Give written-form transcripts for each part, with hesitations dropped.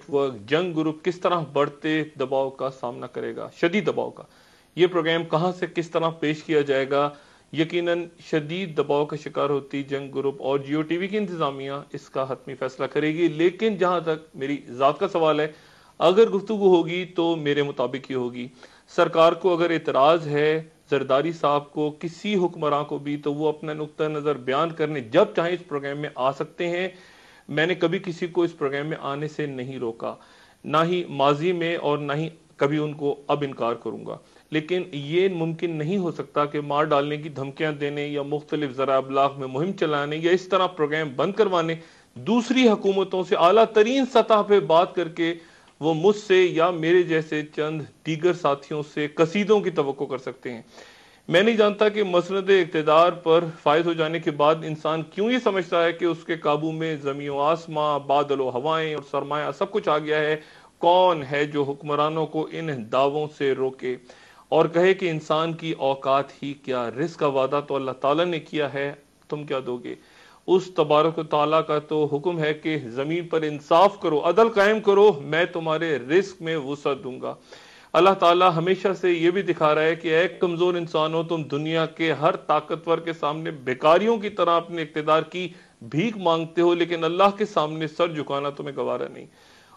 Net work جنگ group کس طرح بڑھتے دباؤ کا سامنا کرے گا، شدید دباؤ کا. یہ پروگرام کہاں سے کس طرح پیش کیا جائے گا، یقیناً شدید دباؤ کا شکار ہوتی جنگ گروپ اور جیو ٹی وی کی انتظامیہ اس کا حتمی فیصلہ کرے گی. لیکن جہاں تک میری ذات کا سوال ہے، اگر گفتگو ہوگی تو میرے مطابق ہی ہوگی. سرکار کو اگر اعتراض ہے، زرداری صاحب کو، کسی حکمراں کو بھی، تو وہ اپنا نقطہ نظر بیان کرنے جب چاہیں اس پروگرام میں آ سکتے ہیں. میں نے کبھی کسی کو اس پروگرام میں آنے سے نہیں روکا، نہ ہی ماضی میں اور نہ ہی کبھی ان کو اب انکار کروں گا. لیکن یہ ممکن نہیں ہو سکتا کہ مار ڈالنے کی دھمکیاں دینے یا مختلف ذرائع ابلاغ میں مہم چلانے یا اس طرح پروگرام بند کروانے، دوسری حکومتوں سے اعلیٰ ترین سطح پہ بات کر کے وہ مجھ سے یا میرے جیسے چند دیگر ساتھیوں سے قصیدوں کی توقع کر سکتے ہیں. میں نہیں جانتا کہ مسند اقتدار پر فائز ہو جانے کے بعد انسان کیوں یہ سمجھتا ہے کہ اس کے قابو میں زمین و آسماں، بادل و ہوائیں اور سرمایہ سب کچھ آ گیا ہے. کون ہے جو حکمرانوں کو ان دعووں سے روکے اور کہے کہ انسان کی اوقات ہی کیا، رزق کا وعدہ تو اللہ تعالیٰ نے کیا ہے، تم کیا دو گے؟ اس تبارک و تعالیٰ کا تو حکم ہے کہ زمین پر انصاف کرو، عدل قائم کرو، میں تمہارے رزق میں وسعت دوں گا. اللہ تعالیٰ ہمیشہ سے یہ بھی دکھا رہا ہے کہ اے کمزور انسانوں، تم دنیا کے ہر طاقتور کے سامنے بھکاریوں کی طرح اپنے اقتدار کی بھیک مانگتے ہو، لیکن اللہ کے سامنے سر جھکانا تمہیں گوارا نہیں.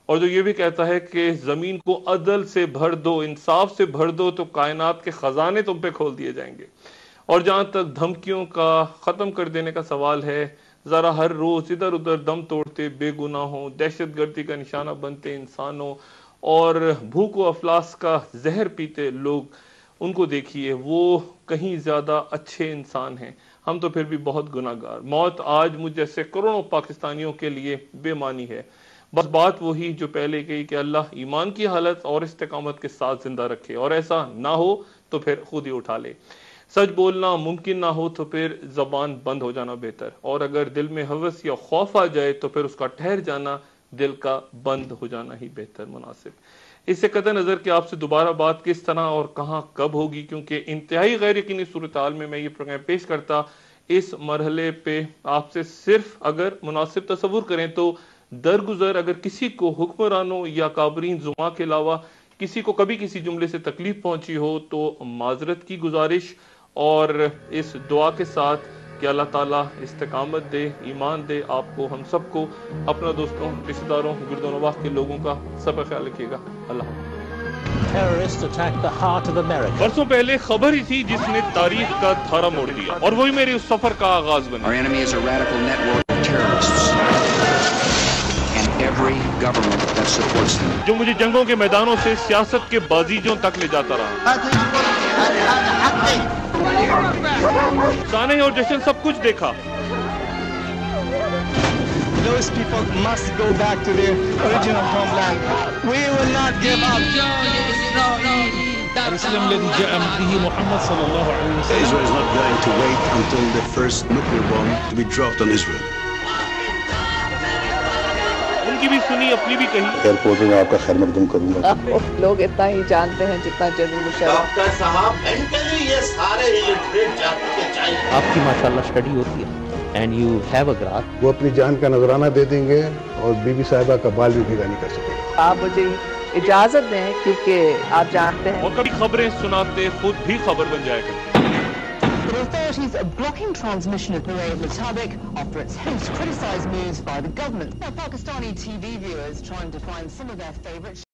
اور جو یہ بھی کہتا ہے کہ زمین کو عدل سے بھر دو، انصاف سے بھر دو، تو کائنات کے خزانے تم پہ کھول دیے جائیں گے. اور جہاں تک دھمکیوں کا ختم کر دینے کا سوال ہے، ذرا ہر روز ادھر ادھر دم توڑتے بے گناہوں، دہشت گردی کا نشانہ بنتے انسانوں اور بھوک و افلاس کا زہر پیتے لوگ، ان کو دیکھیے، وہ کہیں زیادہ اچھے انسان ہیں. ہم تو پھر بھی بہت گناہ گار. موت آج مجھ جیسے کروڑوں پاکستانیوں کے لیے بے معنی ہے. بس بات وہی جو پہلے کہی کہ اللہ ایمان کی حالت اور استقامت کے ساتھ زندہ رکھے، اور ایسا نہ ہو تو پھر خود ہی اٹھا لے. سچ بولنا ممکن نہ ہو تو پھر زبان بند ہو جانا بہتر، اور اگر دل میں ہوس یا خوف آ جائے تو پھر اس کا ٹھہر جانا دل کا بند ہو جانا ہی بہتر مناسب. اس سے قطع نظر کہ آپ سے دوبارہ بات کس طرح اور کہاں کب ہوگی، کیونکہ انتہائی غیر یقینی صورتحال میں یہ پروگرام پیش کرتا، اس مرحلے پہ آپ سے صرف اگر مناسب تصور کریں تو درگزر اگر کسی کو حکمرانوں یا کابرین زما کے علاوہ کسی کو کبھی کسی جملے سے تکلیف پہنچی ہو تو معذرت کی گزارش، اور اس دعا کے ساتھ کہ اللہ تعالیٰ استقامت دے، ایمان دے آپ کو، ہم سب کو، اپنا دوستوں، رشتہ داروں، گرد و نواح کے لوگوں کا سب کا خیال رکھیے گا. اللہ برسوں پہلے خبر ہی تھی جس نے تاریخ کا دھارا موڑ دیا، اور وہی میرے اس سفر کا آغاز بنا. جو مجھے جنگوں کے میدانوں سے سیاست کے بازیجوں تک لے جاتا رہا. سانے اور جشن سب کچھ دیکھا. Those people must go back to their original homeland. We will not give up. الإسلام الذي جاء به محمد صلى الله عليه وسلم. Israel is not going to wait until the first nuclear bomb to be dropped on Israel. ان کی بھی سنی، اپنی بھی کہی. ایئرپورٹ میں آپ کا خیر مقدم کروں گا. لوگ اتنا ہی جانتے ہیں جتنا جنرل مشرف. ڈاکٹر صاحب مینٹلی یہ سارے الٹریٹ جاتے کے چاہیے. آپ کی ماشاءاللہ اسٹڈی ہوتی ہے and you have a grace. وہ اپنی جان کا نذرانہ دے دیں گے اور بی بی صاحبہ کا بال بھی بھیگا نہیں کر سکیں. آپ مجھے اجازت دیں کیونکہ آپ جانتے ہیں. اور کبھی خبریں سناتے خود بھی خبر بن جائے گا. The authorities are blocking transmission of Parade Mutabiq after its host criticised moves by the government. Now, Pakistani TV viewers trying to find some of their favourite